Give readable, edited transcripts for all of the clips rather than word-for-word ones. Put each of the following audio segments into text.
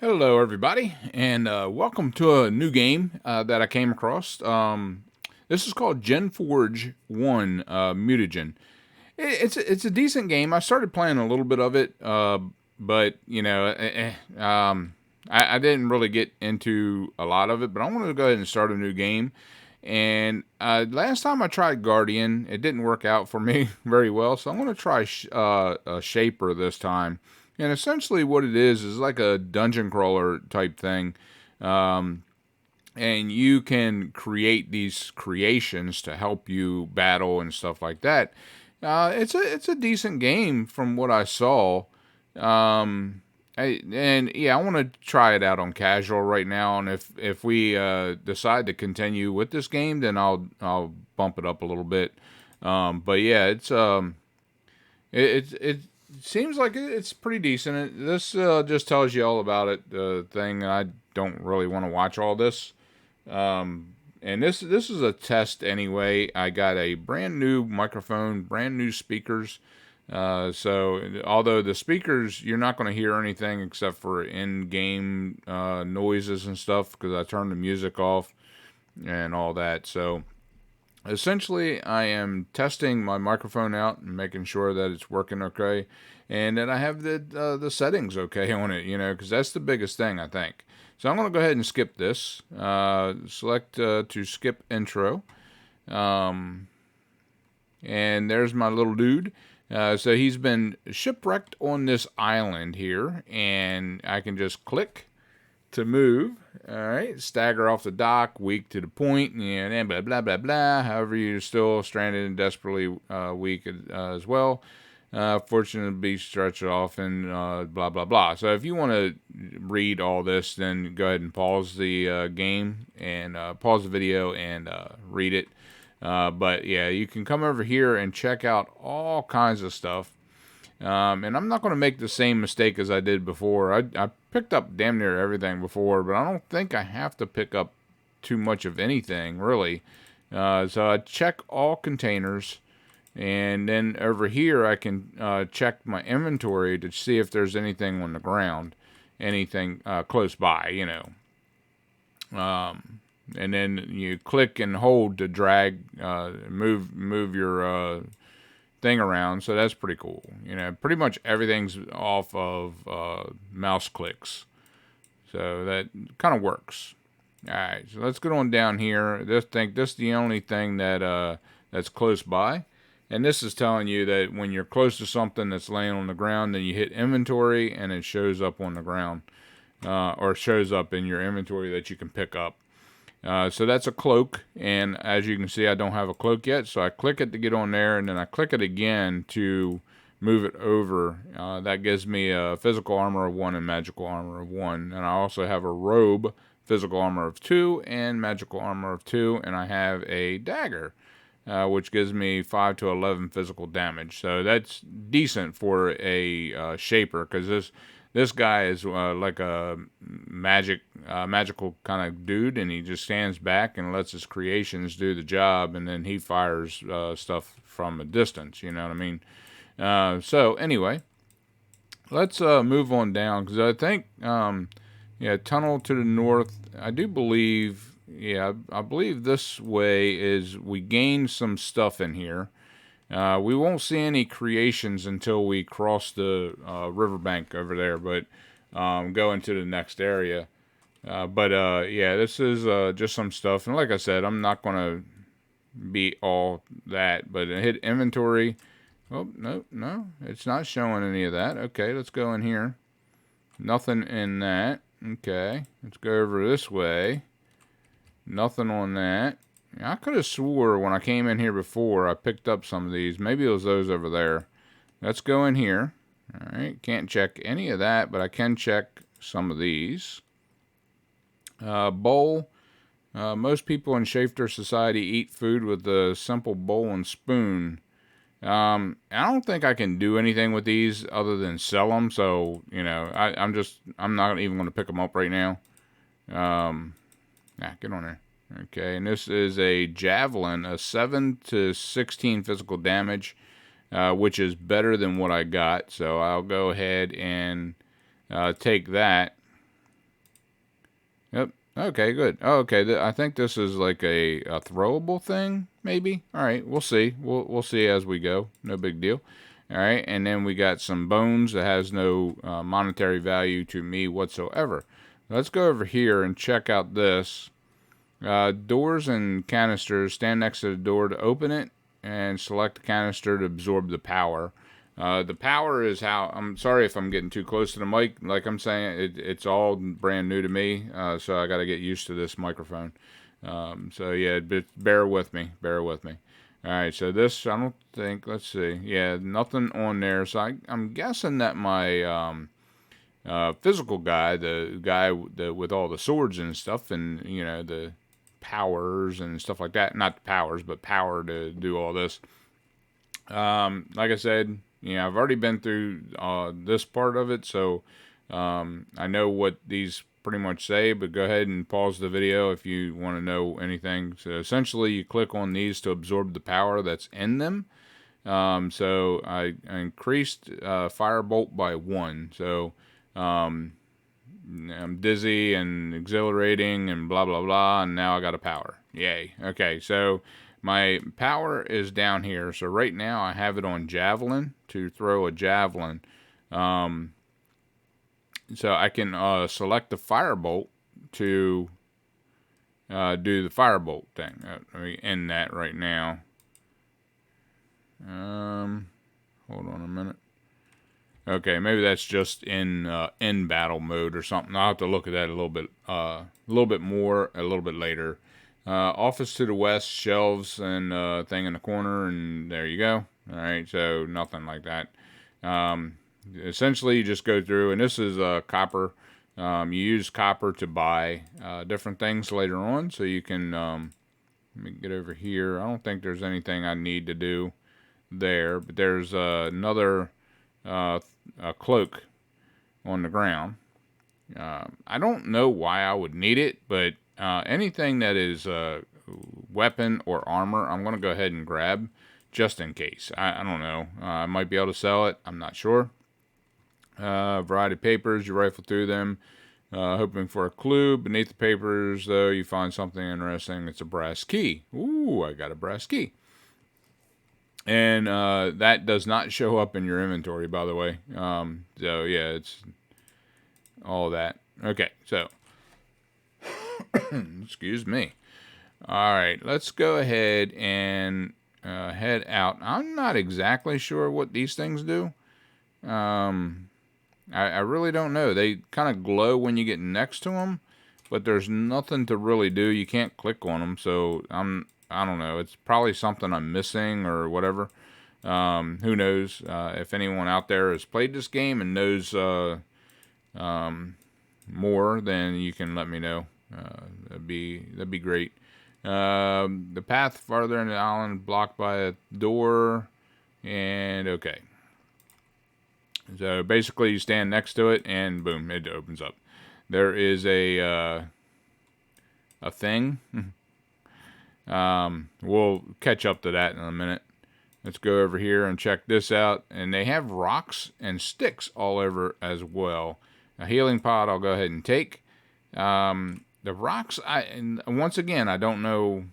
Hello, everybody, and welcome to a new game that I came across. This is called Genforge 1 Mutagen. It's a decent game. I started playing a little bit of it, but I didn't really get into a lot of it. But I wanted to go ahead and start a new game. And last time I tried Guardian, it didn't work out for me very well. So I'm going to try a Shaper this time. And essentially, what it is like a dungeon crawler type thing. And you can create these creations to help you battle and stuff like that. It's a decent game from what I saw. I want to try it out on casual right now, and if we decide to continue with this game, then I'll bump it up a little bit. But yeah, it seems like it's pretty decent. This just tells you all about it. The thing I don't really want to watch all this. And this is a test anyway. I got a brand new microphone, brand new speakers. So although the speakers, you're not going to hear anything except for in-game noises and stuff because I turned the music off and all that. So essentially, I am testing my microphone out and making sure that it's working okay, and that I have the settings okay on it. Because that's the biggest thing I think. So I'm going to go ahead and skip this. Select to skip intro. And there's my little dude. So he's been shipwrecked on this island here, and I can just click to move. All right, stagger off the dock, weak to the point, and blah blah blah blah. However, you're still stranded and desperately weak as well. Fortunate to be stretched off and blah blah blah. So if you want to read all this, then go ahead and pause the game and pause the video and read it. But yeah, you can come over here and check out all kinds of stuff. And I'm not going to make the same mistake as I did before. I picked up damn near everything before, but I don't think I have to pick up too much of anything, really. So I check all containers, and then over here I can check my inventory to see if there's anything on the ground, anything close by, and then you click and hold to drag, move your thing around. So that's pretty cool. Pretty much everything's off of mouse clicks. So that kind of works. All right, so let's get on down here. This is the only thing that's close by. And this is telling you that when you're close to something that's laying on the ground, then you hit inventory and it shows up on the ground. Or shows up in your inventory that you can pick up. So that's a cloak, and as you can see, I don't have a cloak yet, so I click it to get on there, and then I click it again to move it over. That gives me a physical armor of 1 and magical armor of 1, and I also have a robe, physical armor of 2, and magical armor of 2, and I have a dagger, which gives me 5 to 11 physical damage. So that's decent for a shaper, because this guy is like a magical kind of dude, and he just stands back and lets his creations do the job, and then he fires stuff from a distance. You know what I mean? So anyway, let's move on down, because I think, tunnel to the north. I do believe, I believe this way is we gain some stuff in here. We won't see any creations until we cross the riverbank over there, but go into the next area. This is just some stuff. And like I said, I'm not going to be all that, but I hit inventory. Oh, no, it's not showing any of that. Okay, let's go in here. Nothing in that. Okay, let's go over this way. Nothing on that. I could have swore when I came in here before I picked up some of these. Maybe it was those over there. Let's go in here. All right, can't check any of that, but I can check some of these. Bowl. Most people in Shafter society eat food with a simple bowl and spoon. I don't think I can do anything with these other than sell them. So I'm not even going to pick them up right now. Get on there. Okay, and this is a javelin, a 7 to 16 physical damage, which is better than what I got. So I'll go ahead and take that. Yep. Okay, good. Oh, okay. I think this is like a throwable thing, maybe. All right, we'll see. We'll see as we go. No big deal. All right, and then we got some bones that has no monetary value to me whatsoever. Let's go over here and check out this. Doors and canisters. Stand next to the door to open it, and select the canister to absorb the power. The power is how. I'm sorry if I'm getting too close to the mic. Like I'm saying, it's all brand new to me, so I got to get used to this microphone. So yeah, but bear with me. Bear with me. All right, so this I don't think. Let's see. Yeah, nothing on there. So I'm guessing that my physical guy, the guy with all the swords and stuff, and the powers and stuff like that. Not the powers, but power to do all this. Like I said, I've already been through this part of it, so I know what these pretty much say, but go ahead and pause the video if you want to know anything. So essentially, you click on these to absorb the power that's in them. So I increased Firebolt by 1. So I'm dizzy and exhilarating and blah, blah, blah, and now I got a power. Yay. Okay, so my power is down here. So right now I have it on Javelin to throw a Javelin. So I can select the Firebolt to do the Firebolt thing. Let me end that right now. Hold on a minute. Okay, maybe that's just in battle mode or something. I'll have to look at that a little bit more a little bit later. Office to the west, shelves and thing in the corner, and there you go. All right, so nothing like that. Essentially, you just go through, and this is copper. You use copper to buy different things later on, so you can. Let me get over here. I don't think there's anything I need to do there, but there's another a cloak on the ground. I don't know why I would need it, but anything that is weapon or armor, I'm going to go ahead and grab just in case. I don't know. I might be able to sell it. I'm not sure. Variety of papers, you rifle through them, hoping for a clue. Beneath the papers, though, you find something interesting. It's a brass key. Ooh, I got a brass key. And that does not show up in your inventory, by the way. So, yeah, it's all that. Okay, so, excuse me. All right, let's go ahead and head out. I'm not exactly sure what these things do. I really don't know. They kind of glow when you get next to them, but there's nothing to really do. You can't click on them, so I don't know. It's probably something I'm missing or whatever. Who knows? If anyone out there has played this game and knows more, then you can let me know. That'd be great. The path farther into the island blocked by a door, and okay. So basically, you stand next to it, and boom, it opens up. There is a thing. We'll catch up to that in a minute. Let's go over here and check this out. And they have rocks and sticks all over as well. A healing pod I'll go ahead and take. The rocks, and once again, I don't know.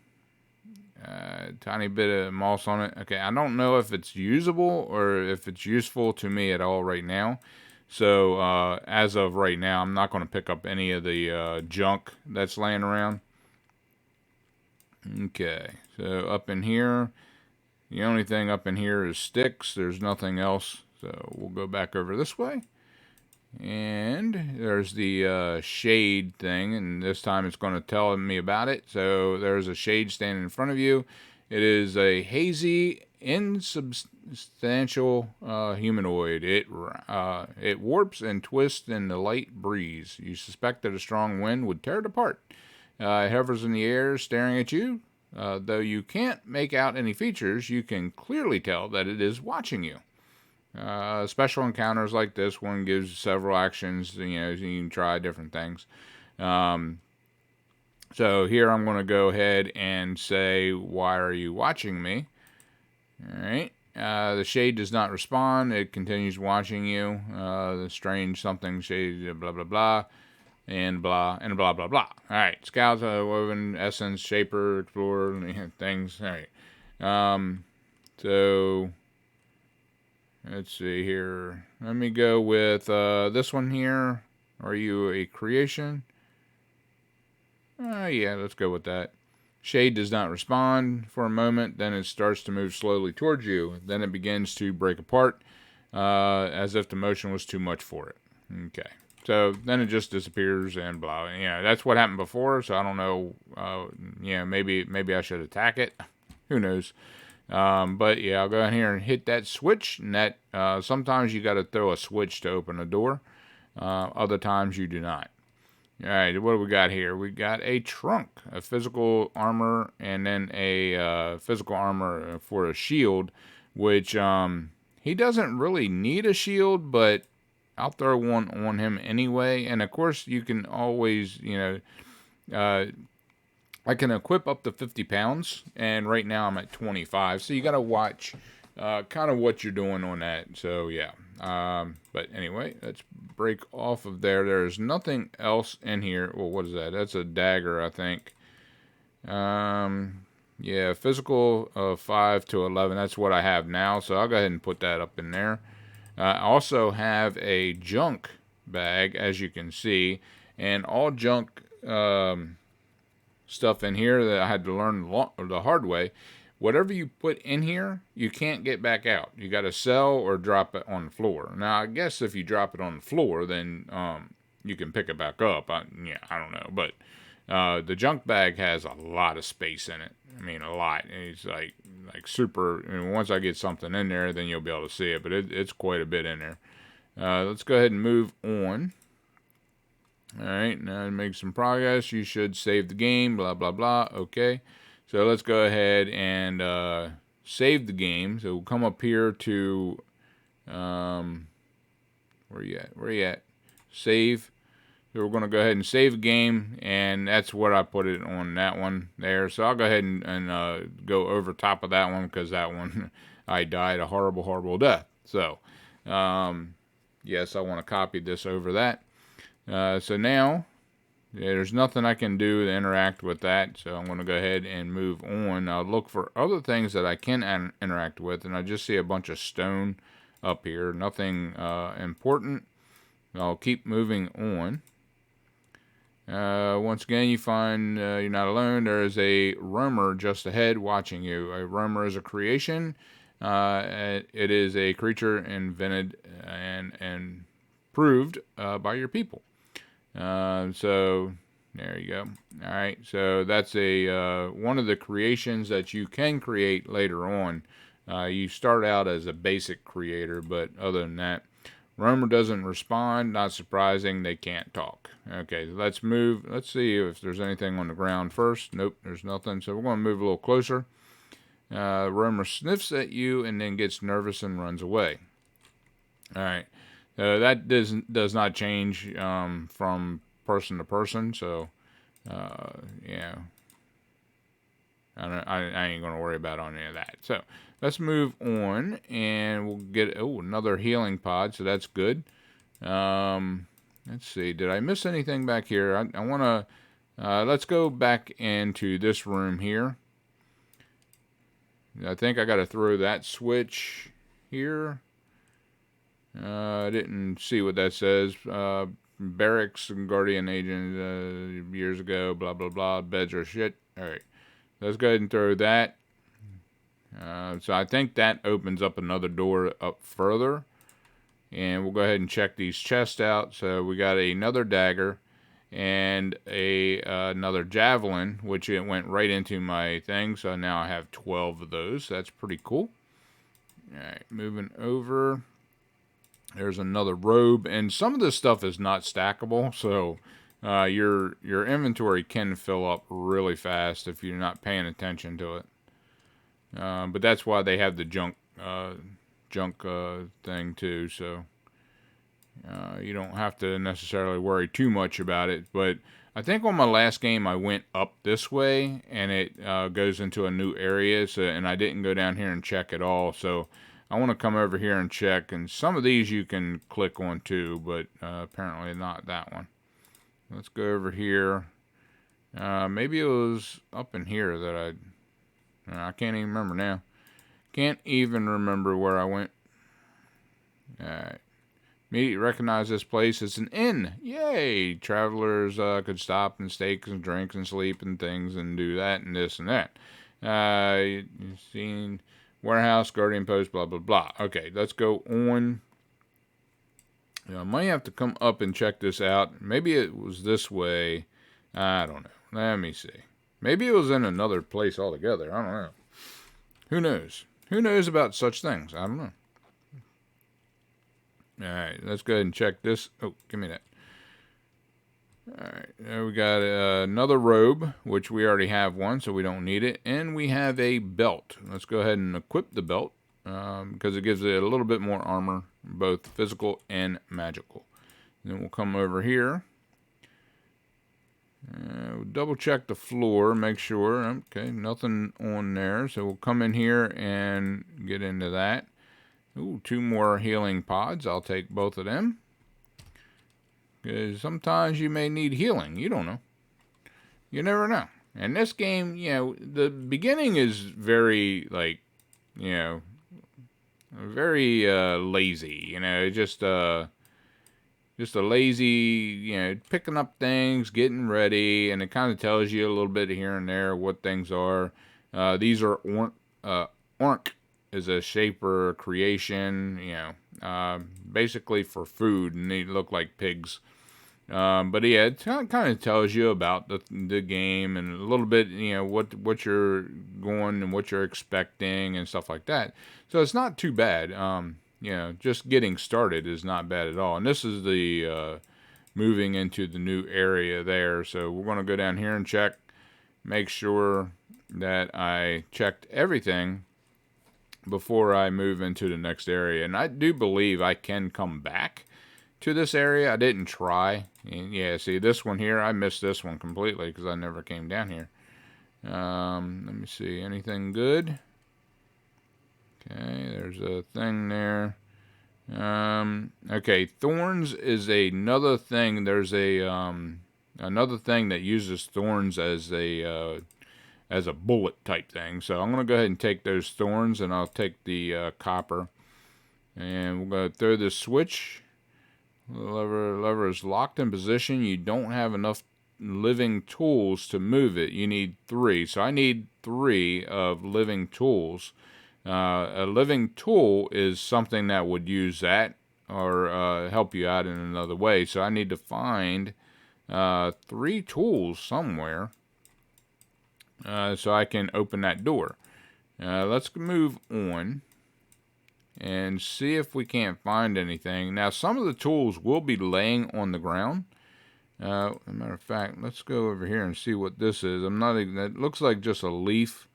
Tiny bit of moss on it. Okay, I don't know if it's usable or if it's useful to me at all right now. So, as of right now, I'm not going to pick up any of the junk that's laying around. Okay, so up in here, the only thing up in here is sticks. There's nothing else. So we'll go back over this way. And there's the shade thing, and this time it's going to tell me about it. So there's a shade standing in front of you. It is a hazy, insubstantial humanoid. It warps and twists in the light breeze. You suspect that a strong wind would tear it apart. It hovers in the air, staring at you. Though you can't make out any features, you can clearly tell that it is watching you. Special encounters like this one gives several actions. You can try different things. So here I'm going to go ahead and say, "Why are you watching me?" All right. The shade does not respond. It continues watching you. The strange something shade, blah, blah, blah. and blah, and blah, blah, blah. All right, scouts, woven, essence, shaper, explorer, things. All right. So let's see here. Let me go with this one here. Are you a creation? Yeah, let's go with that. Shade does not respond for a moment, then it starts to move slowly towards you. Then it begins to break apart, as if the motion was too much for it. Okay. So then it just disappears and blah. Yeah, that's what happened before, so I don't know. Maybe I should attack it. Who knows? But yeah, I'll go in here and hit that switch. And that sometimes you got to throw a switch to open a door. Other times you do not. All right, what do we got here? We got a trunk, a physical armor, and then a physical armor for a shield, which he doesn't really need a shield, but I'll throw one on him anyway. And of course, you can always, I can equip up to 50 pounds, and right now I'm at 25. So you got to watch kind of what you're doing on that. So yeah. But anyway, let's break off of there. There's nothing else in here. Well, what is that? That's a dagger, I think. Yeah, physical 5 to 11. That's what I have now. So I'll go ahead and put that up in there. I also have a junk bag, as you can see, and all junk stuff in here that I had to learn the hard way. Whatever you put in here, you can't get back out. You got to sell or drop it on the floor. Now, I guess if you drop it on the floor, then you can pick it back up. I don't know. But the junk bag has a lot of space in it. I mean, a lot. It's like super. I mean, once I get something in there, then you'll be able to see it. But it's quite a bit in there. Let's go ahead and move on. All right, now to make some progress, you should save the game, blah, blah, blah. Okay, so let's go ahead and save the game. So we'll come up here to, where you at? Where you at? Save. So we're going to go ahead and save the game, and that's what I put it on that one there. So I'll go ahead and go over top of that one, because that one I died a horrible, horrible death. So, yes, I want to copy this over that. So now, there's nothing I can do to interact with that, so I'm going to go ahead and move on. I'll look for other things that I can interact with, and I just see a bunch of stone up here. Nothing important. I'll keep moving on. Once again, you find you're not alone. There is a roamer just ahead watching you. A roamer is a creation. It is a creature invented and proved by your people. So there you go. All right, so that's a one of the creations that you can create later on. You start out as a basic creator, but other than that, roamer doesn't respond. Not surprising, they can't talk. Okay, so let's move. Let's see if there's anything on the ground first. Nope, there's nothing. So we're going to move a little closer. Roamer sniffs at you and then gets nervous and runs away. All right. That does not change from person to person, so yeah, I ain't gonna worry about any of that. So let's move on, and we'll get another healing pod, so that's good. Let's see, did I miss anything back here? I want to let's go back into this room here. I think I got to throw that switch here. I didn't see what that says. Barracks and Guardian Agent years ago, blah, blah, blah. Beds are shit. All right. Let's go ahead and throw that. So I think that opens up another door up further. And we'll go ahead and check these chests out. So we got another dagger and another javelin, which it went right into my thing. So now I have 12 of those. That's pretty cool. All right, moving over. There's another robe, and some of this stuff is not stackable, so your inventory can fill up really fast if you're not paying attention to it. But that's why they have the junk thing too, so you don't have to necessarily worry too much about it. But I think on my last game I went up this way, and it goes into a new area, so, and I didn't go down here and check at all, so I want to come over here and check, and some of these you can click on too, but apparently not that one. let's go over here. Maybe it was up in here that I can't even remember now. Can't even remember where I went. Alright. Immediately recognize this place as an inn. Yay! Travelers could stop and stay and drink and sleep and things and do that and this and that. You've seen warehouse, guardian post, blah, blah, blah. Okay, let's go on. I might have to come up and check this out. Maybe it was this way. I don't know. Let me see. Maybe it was in another place altogether. I don't know. Who knows? Who knows about such things? I don't know. Alright, let's go ahead and check this. Oh, give me that. Alright, now we got another robe, which we already have one, so we don't need it. And we have a belt. Let's go ahead and equip the belt, because it gives it a little bit more armor, both physical and magical. And then we'll come over here. We'll double check the floor, make sure. Okay, nothing on there. So we'll come in here and get into that. Ooh, 2 more healing pods. I'll take both of them. Because sometimes you may need healing. You don't know. You never know. And this game, the beginning is very, very lazy. Just a lazy, picking up things, getting ready, and it kind of tells you a little bit here and there what things are. These are Orc is a shaper creation, basically for food, and they look like pigs. But yeah, it kind of tells you about the game and a little bit, what you're going and what you're expecting and stuff like that. So it's not too bad. Just getting started is not bad at all. And this is the moving into the new area there. So we're going to go down here and check, make sure that I checked everything before I move into the next area. And I do believe I can come back to this area. I didn't try. And yeah, see this one here, I missed this one completely because I never came down here. Let me see, anything good? Okay, there's a thing there. Okay, thorns is another thing. There's another thing that uses thorns as a bullet type thing. So I'm going to go ahead and take those thorns, and I'll take the copper. And we're going to throw this switch. The lever is locked in position. You don't have enough living tools to move it. You need 3. So I need 3 of living tools. A living tool is something that would use that or help you out in another way. So I need to find 3 tools somewhere. So I can open that door. Let's move on and see if we can't find anything. Now, some of the tools will be laying on the ground. As a matter of fact, let's go over here and see what this is. It looks like just a leaf,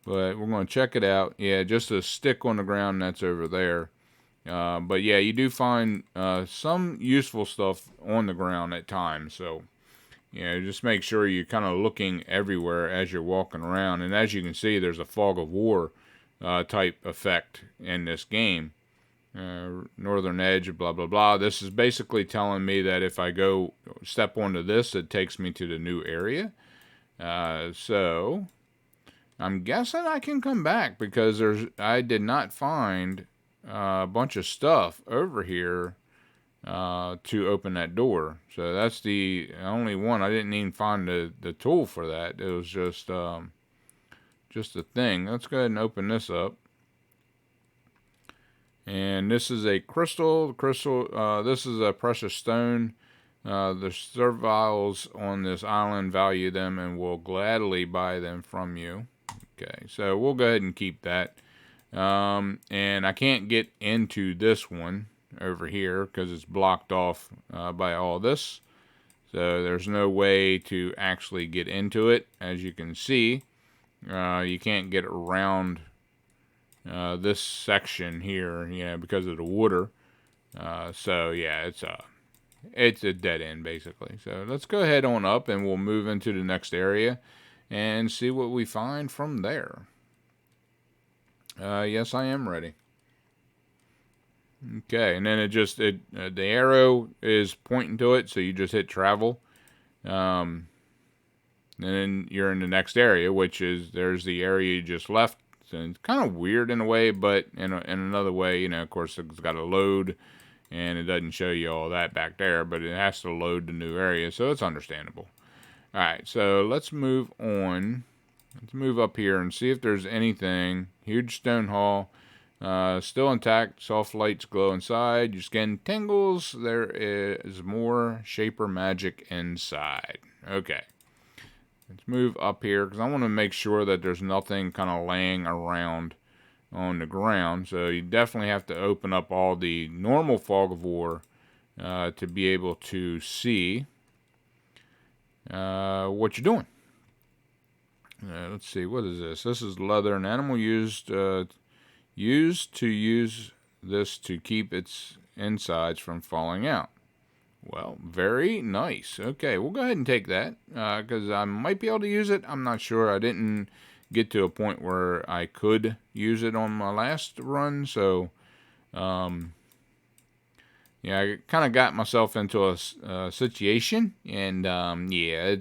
but we're going to check it out. Yeah, just a stick on the ground that's over there. But yeah, you do find some useful stuff on the ground at times. So just make sure you're kind of looking everywhere as you're walking around. And as you can see, there's a fog of war type effect in this game. Northern edge, blah, blah, blah. This is basically telling me that if I go step onto this, it takes me to the new area. So I'm guessing I can come back because I did not find a bunch of stuff over here to open that door. So that's the only one. I didn't even find the tool for that. It was just a thing. Let's go ahead and open this up. And this is a crystal. This is a precious stone. The serviles on this island value them and will gladly buy them from you. Okay, so we'll go ahead and keep that. And I can't get into this one over here because it's blocked off by all this. So there's no way to actually get into it. As you can see, you can't get around this section here, because of the water. So yeah, it's a dead end basically. So let's go ahead on up and we'll move into the next area and see what we find from there. Yes, I am ready. Okay, and then the arrow is pointing to it, so you just hit travel, And then you're in the next area, which is there's the area you just left. So it's kind of weird in a way, but in another way, of course, it's got to load, and it doesn't show you all that back there, but it has to load the new area, so it's understandable. All right, so let's move on. Let's move up here and see if there's anything. Huge stone hall. Still intact. Soft lights glow inside. Your skin tingles. There is more Shaper magic inside. Okay. Let's move up here because I want to make sure that there's nothing kind of laying around on the ground. So you definitely have to open up all the normal fog of war to be able to see what you're doing. Let's see, what is this? This is leather. An animal used to use this to keep its insides from falling out. Well, very nice. Okay, we'll go ahead and take that because I might be able to use it. I'm not sure. I didn't get to a point where I could use it on my last run, so yeah, I kind of got myself into a situation, and yeah,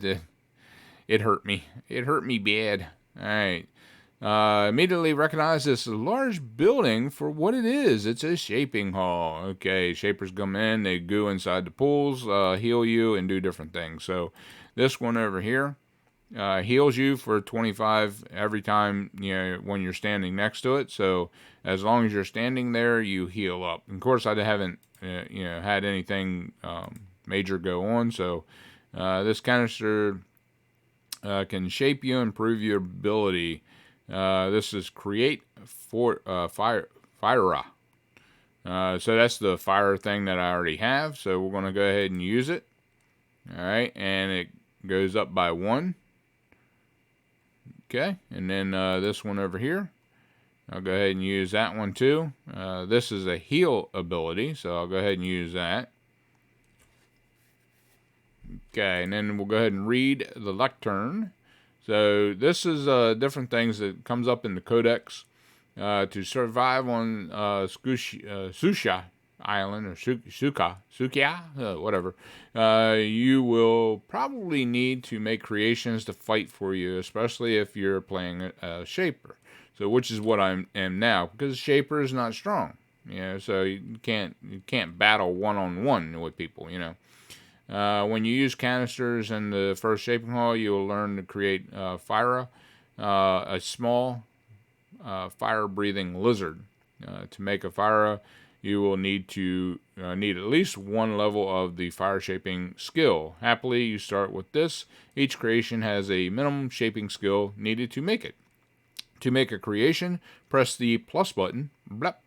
it hurt me. It hurt me bad. All right. Immediately recognize this large building for what it is. It's a shaping hall. Okay, shapers come in, they go inside the pools, heal you, and do different things. So this one over here heals you for 25 every time when you're standing next to it. So as long as you're standing there, you heal up. Of course, I haven't had anything major go on. So this canister can shape you, improve your ability. This is create for fire. So that's the fire thing that I already have. So we're going to go ahead and use it. All right, and it goes up by 1. Okay, and then this one over here, I'll go ahead and use that one too. This is a heal ability, so I'll go ahead and use that. Okay, and then we'll go ahead and read the lectern. So this is different things that comes up in the codex. To survive on Susha Island, or Sukia, whatever, you will probably need to make creations to fight for you, especially if you're playing a Shaper. So which is what I am now, because Shaper is not strong. So you can't battle one-on-one with people, When you use canisters in the first shaping hall, you will learn to create Phyra, a small fire-breathing lizard. To make a Phyra, you will need at least 1 level of the fire shaping skill. Happily, you start with this. Each creation has a minimum shaping skill needed to make it. To make a creation, press the plus button,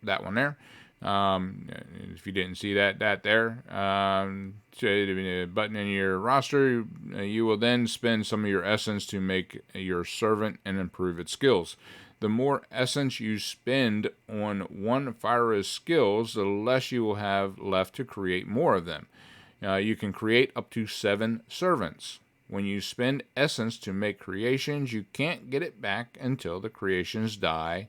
that one there. If you didn't see that there, a button in your roster, you will then spend some of your essence to make your servant and improve its skills. The more essence you spend on one Phyra's skills, the less you will have left to create more of them. You can create up to 7 servants. When you spend essence to make creations, you can't get it back until the creations die,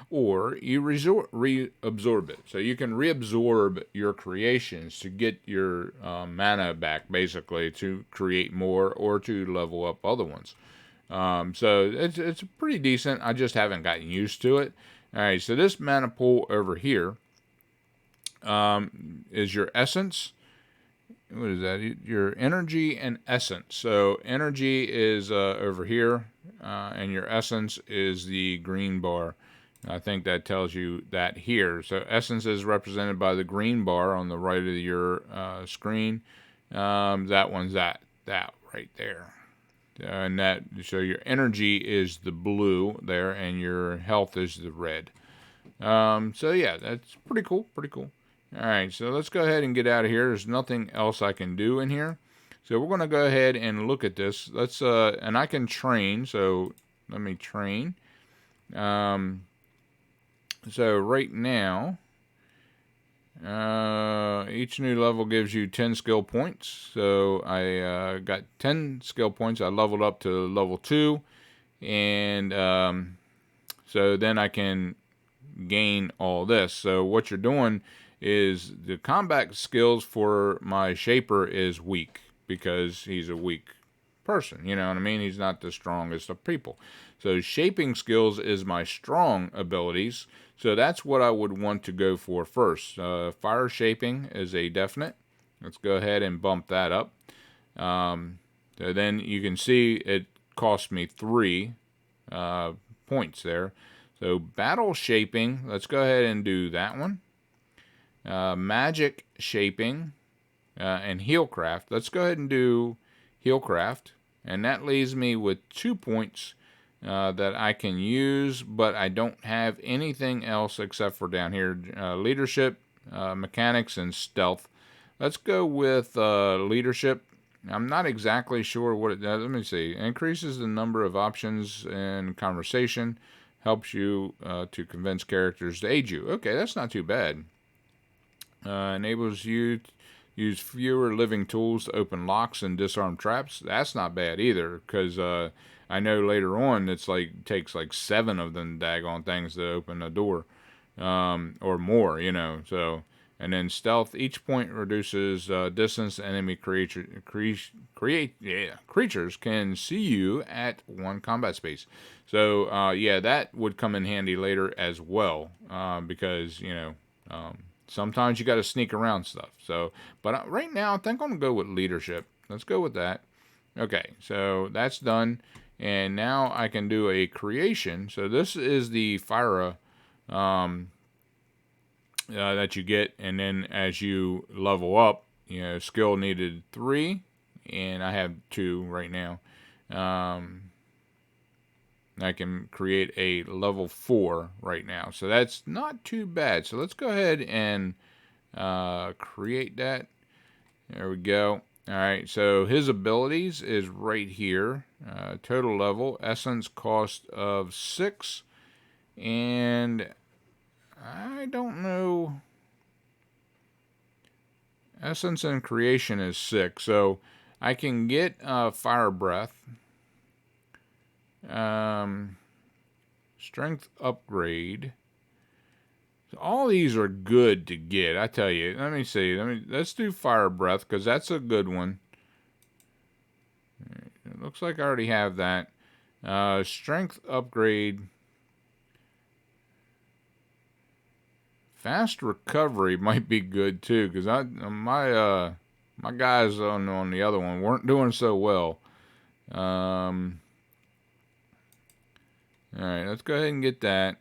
or you reabsorb it. So you can reabsorb your creations to get your mana back, basically, to create more or to level up other ones. So it's pretty decent. I just haven't gotten used to it. All right, so this mana pool over here is your essence. What is that? Your energy and essence. So energy is over here, and your essence is the green bar. I think that tells you that here. So essence is represented by the green bar on the right of your screen. That one's that right there. And that, so your energy is the blue there, and your health is the red. So yeah, that's pretty cool. All right, so let's go ahead and get out of here. There's nothing else I can do in here. So we're going to go ahead and look at this. Let's and I can train. So let me train. So right now, each new level gives you 10 skill points. So I got 10 skill points. I leveled up to level 2, and so then I can gain all this. So what you're doing is the combat skills for my Shaper is weak because he's a weak person. You know what I mean? He's not the strongest of people. So shaping skills is my strong abilities. So that's what I would want to go for first. Fire shaping is a definite. Let's go ahead and bump that up. So then you can see it cost me 3 points there. So battle shaping, let's go ahead and do that one. Magic shaping and healcraft. Let's go ahead and do healcraft. And that leaves me with 2 points that I can use, but I don't have anything else except for down here, leadership, mechanics, and stealth. Let's go with leadership. I'm not exactly sure what it does. Let me see. Increases the number of options in conversation. Helps you to convince characters to aid you. Okay, that's not too bad. Enables you to use fewer living tools to open locks and disarm traps. That's not bad either, because I know later on it's like takes like 7 of them daggone things to open a door, or more, you know. So, and then stealth. Each point reduces distance. Enemy creatures can see you at 1 combat space. So yeah, that would come in handy later as well, because you know. Sometimes you got to sneak around stuff. So, but right now I think I'm gonna go with leadership. Let's go with that. Okay, so that's done, and now I can do a creation. So this is the fire that you get, and then as you level up, you know, skill needed 3, and I have 2 right now. I can create a level 4 right now, so that's not too bad. So let's go ahead and create that. There we go. All right, so his abilities is right here. Total level, essence cost of 6, and I don't know. Essence and creation is 6, so I can get fire breath. Strength upgrade. So all these are good to get, I tell you. Let me see. Let's do fire breath, because that's a good one. It looks like I already have that. Strength upgrade. Fast recovery might be good too, because my guys on the other one weren't doing so well. All right, let's go ahead and get that.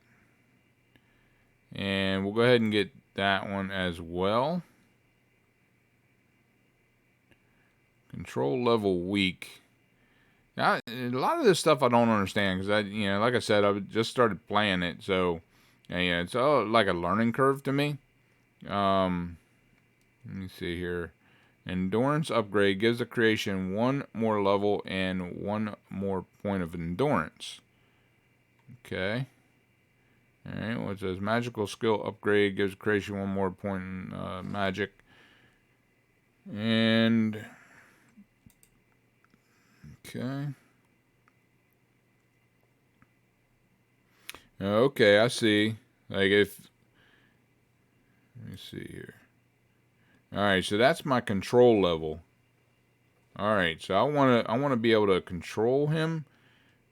And we'll go ahead and get that one as well. Control level weak. Now, a lot of this stuff I don't understand, because like I said, I just started playing it, so yeah, it's all like a learning curve to me. Let me see here. Endurance upgrade gives the creation 1 more level and 1 more point of endurance. Okay. Alright, what says magical skill upgrade gives creation 1 more point in magic. And okay. Okay, I see. Like if let me see here. Alright, so that's my control level. Alright, so I wanna be able to control him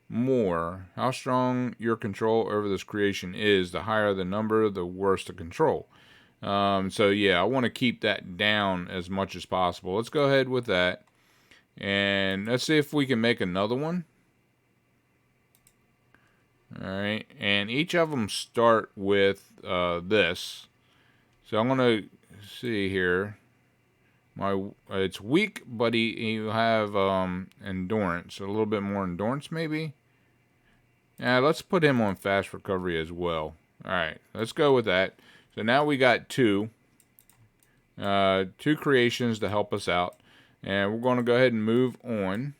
more. How strong your control over this creation is, the higher the number, the worse the control. So yeah, I want to keep that down as much as possible. Let's go ahead with that. And let's see if we can make another one. Alright, and each of them start with this. So I'm going to see here. It's weak, but he'll have endurance. A little bit more endurance, maybe. Yeah, let's put him on fast recovery as well. Alright, let's go with that. So now we got 2 creations to help us out. And we're going to go ahead and move on.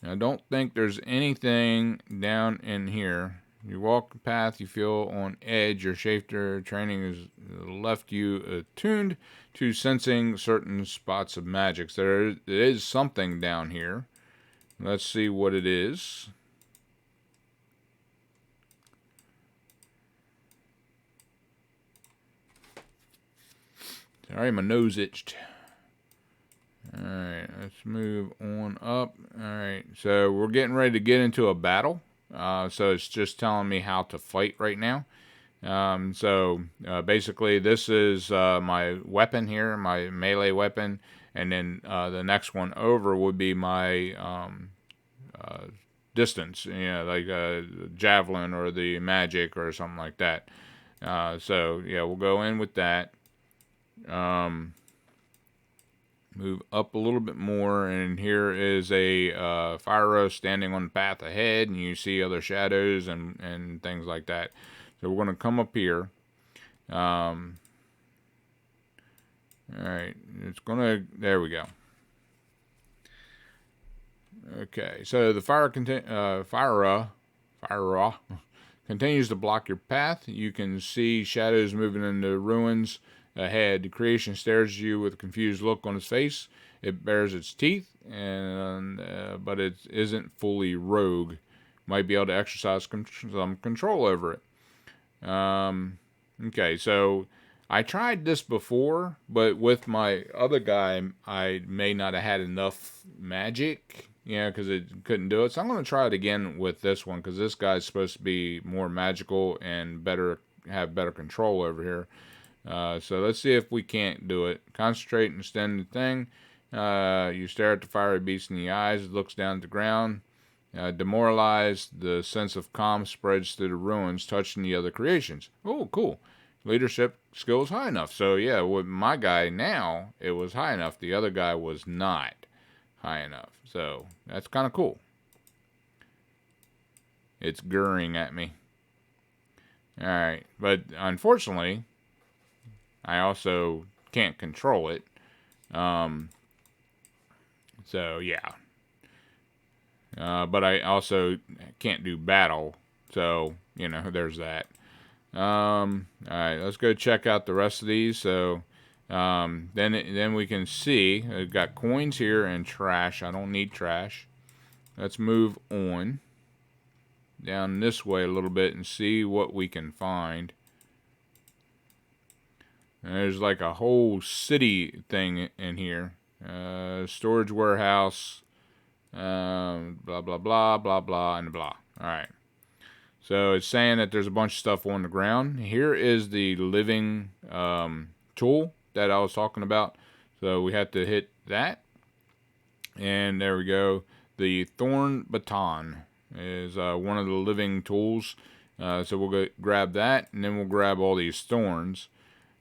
I don't think there's anything down in here. You walk the path, you feel on edge. Your shafter training has left you attuned to sensing certain spots of magic. So there is something down here. Let's see what it is. Sorry, my nose itched. Alright, let's Let's move on up. Alright, so we're getting ready to get into a battle. So it's just telling me how to fight right now. Basically this is my weapon here, my melee weapon. And then the next one over would be my distance, like javelin or the magic or something like that. So yeah, we'll go in with that. Move up a little bit more, and here is a Fyro standing on the path ahead, and you see other shadows and things like that. So we're going to come up here. Alright, it's going to, there we go. Okay, so the Fyro continues to block your path. You can see shadows moving into ruins ahead. The creation stares at you with a confused look on its face. It bares its teeth, but it isn't fully rogue. Might be able to exercise some control over it. Okay, so I tried this before, but with my other guy, I may not have had enough magic, because it couldn't do it. So I'm going to try it again with this one, because this guy's supposed to be more magical and have better control over here. So let's see if we can't do it. Concentrate and extend the thing. You stare at the fiery beast in the eyes. It looks down at the ground. Demoralized, the sense of calm spreads through the ruins, touching the other creations. Oh, cool. Leadership skill is high enough. So yeah, with my guy now, it was high enough. The other guy was not high enough. So that's kind of cool. It's gurring at me. Alright, but unfortunately, I also can't control it. So yeah. But I also can't do battle. So, there's that. Alright, let's go check out the rest of these. So, then we can see, I've got coins here and trash. I don't need trash. Let's move on down this way a little bit and see what we can find. And there's like a whole city thing in here. Storage warehouse. Blah, blah, blah, blah, blah, and blah. Alright. So it's saying that there's a bunch of stuff on the ground. Here is the living tool that I was talking about. So we have to hit that. And there we go. The thorn baton is one of the living tools. So we'll go grab that, and then we'll grab all these thorns.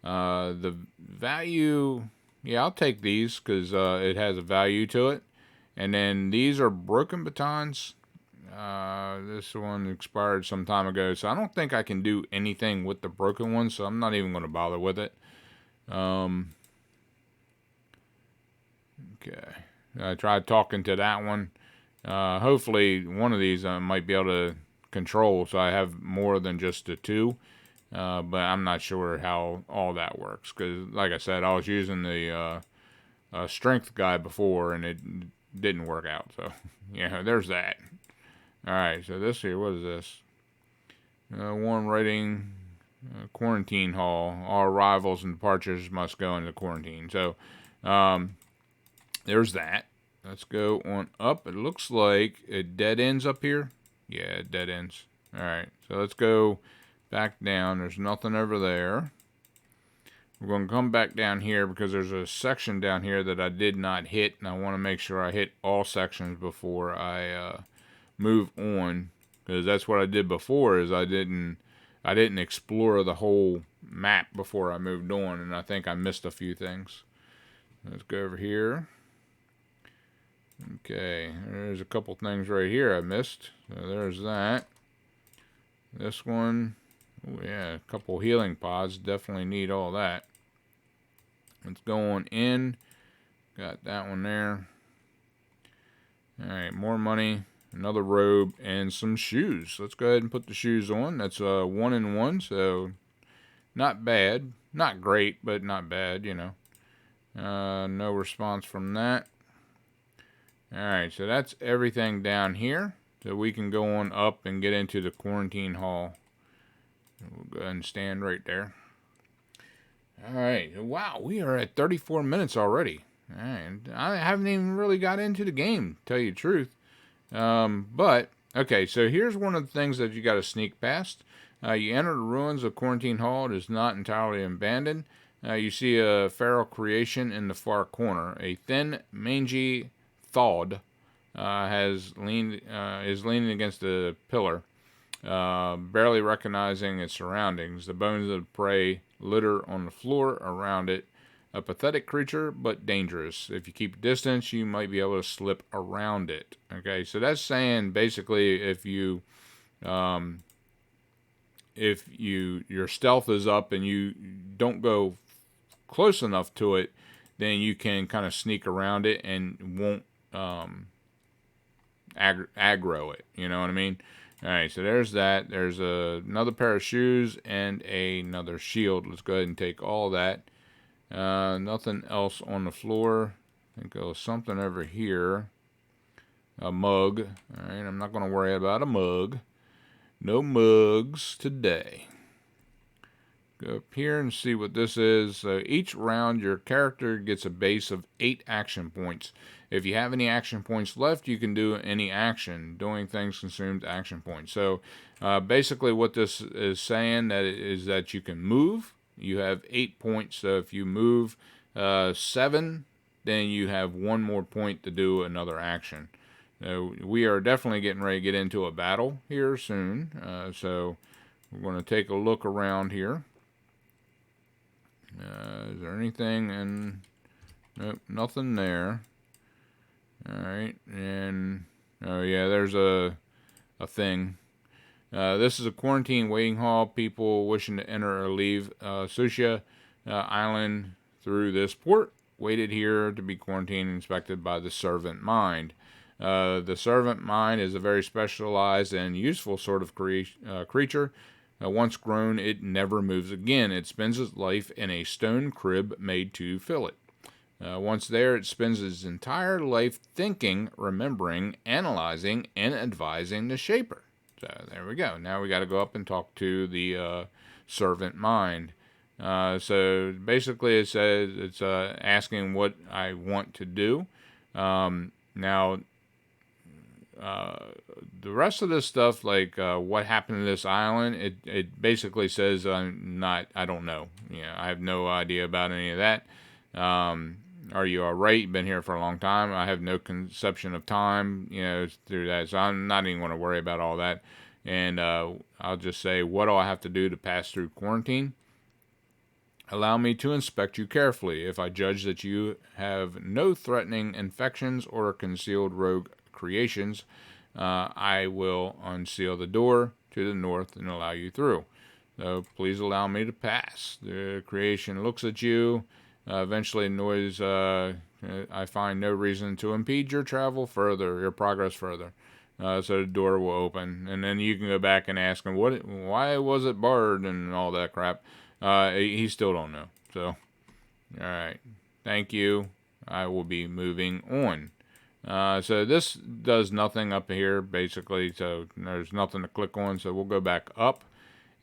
The value, yeah, I'll take these because it has a value to it. And then these are broken batons. This one expired some time ago, so I don't think I can do anything with the broken one, so I'm not even going to bother with it. Okay. I tried talking to that one. Hopefully one of these I might be able to control, so I have more than just the two. But I'm not sure how all that works, because like I said, I was using the strength guy before, and it didn't work out. So, yeah, there's that. Alright, so this here, what is this? Warm rating, quarantine hall. All arrivals and departures must go into quarantine. So, there's that. Let's go on up. It looks like it dead ends up here. Yeah, it dead ends. Alright, so let's go back down. There's nothing over there. We're going to come back down here because there's a section down here that I did not hit, and I want to make sure I hit all sections before I move on, because that's what I did before. Is I didn't explore the whole map before I moved on, and I think I missed a few things. Let's go over here. Okay, there's a couple things right here I missed. So there's that. This one, oh yeah, a couple healing pods. Definitely need all that. Let's go on in. Got that one there. Alright, more money. Another robe and some shoes. Let's go ahead and put the shoes on. That's 1 in 1, so not bad. Not great, but not bad, No response from that. Alright, so that's everything down here. So we can go on up and get into the quarantine hall. We'll go ahead and stand right there. Alright, wow, we are at 34 minutes already. And I haven't even really got into the game, to tell you the truth. But okay, so here's one of the things that you got to sneak past. You enter the ruins of Quarantine Hall. It is not entirely abandoned. You see a feral creation in the far corner. A thin, mangy thawed is leaning against a pillar, barely recognizing its surroundings. The bones of the prey litter on the floor around it. A pathetic creature, but dangerous. If you keep distance, you might be able to slip around it. Okay, so that's saying basically if your stealth is up and you don't go close enough to it, then you can kind of sneak around it and won't aggro it. You know what I mean? All right, so there's that. There's another pair of shoes and another shield. Let's go ahead and take all that. Nothing else on the floor. I think there was something over here. A mug. All right, I'm not going to worry about a mug. No mugs today. Go up here and see what this is. So each round, your character gets a base of 8 action points. If you have any action points left, you can do any action. Doing things consumes action points. So basically what this is saying is that you can move. You have 8 points. So if you move 7, then you have 1 more point to do another action. So we are definitely getting ready to get into a battle here soon. So we're going to take a look around here. Is there anything in? Nope, nothing there. Alright, and oh yeah, there's a thing. This is a quarantine waiting hall. People wishing to enter or leave Susha Island through this port waited here to be quarantined and inspected by the Servant Mind. The Servant Mind is a very specialized and useful sort of creature. Once grown, it never moves again. It spends its life in a stone crib made to fill it. Once there, it spends its entire life thinking, remembering, analyzing, and advising the Shaper. So there we go. Now we got to go up and talk to the Servant Mind. So basically, it says it's asking what I want to do. Now, the rest of this stuff, like what happened to this island, it basically says I don't know. I have no idea about any of that. Are you all right? You've been here for a long time. I have no conception of time, through that. So I'm not even going to worry about all that. And I'll just say, what do I have to do to pass through quarantine? Allow me to inspect you carefully. If I judge that you have no threatening infections or concealed rogue creations, I will unseal the door to the north and allow you through. So please allow me to pass. The creation looks at you. Eventually noise, I find no reason to impede your progress further. So the door will open, and then you can go back and ask him, why was it barred and all that crap. He still don't know. So, alright. Thank you. I will be moving on. So this does nothing up here, basically, so there's nothing to click on, so we'll go back up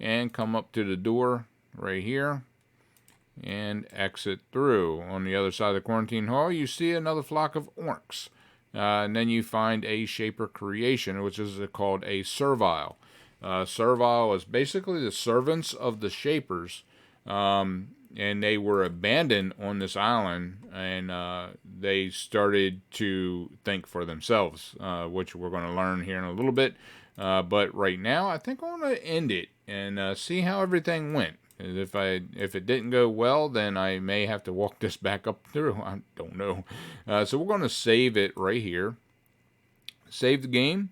and come up to the door right here and exit through. On the other side of the quarantine hall, you see another flock of orcs. And then you find a Shaper creation, which is called a servile. Servile is basically the servants of the Shapers, and they were abandoned on this island, and they started to think for themselves, which we're going to learn here in a little bit. But right now, I think I'm going to end it and see how everything went. If it didn't go well, then I may have to walk this back up through. I don't know. So we're going to save it right here. Save the game,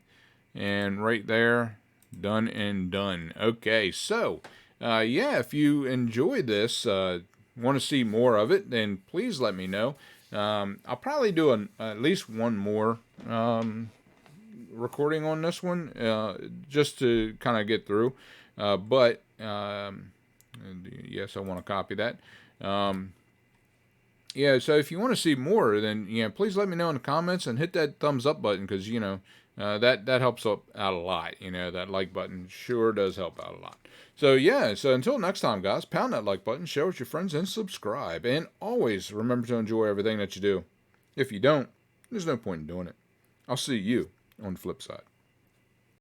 and right there, done and done. Okay, so if you enjoyed this, want to see more of it, then please let me know. I'll probably do at least one more recording on this one, just to kind of get through. But yes, I want to copy that. So if you want to see more, then please let me know in the comments and hit that thumbs up button, because that helps out a lot. That like button sure does help out a lot. So yeah, so until next time, guys, pound that like button, share with your friends, and subscribe. And always remember to enjoy everything that you do. If you don't, there's no point in doing it. I'll see you on the flip side.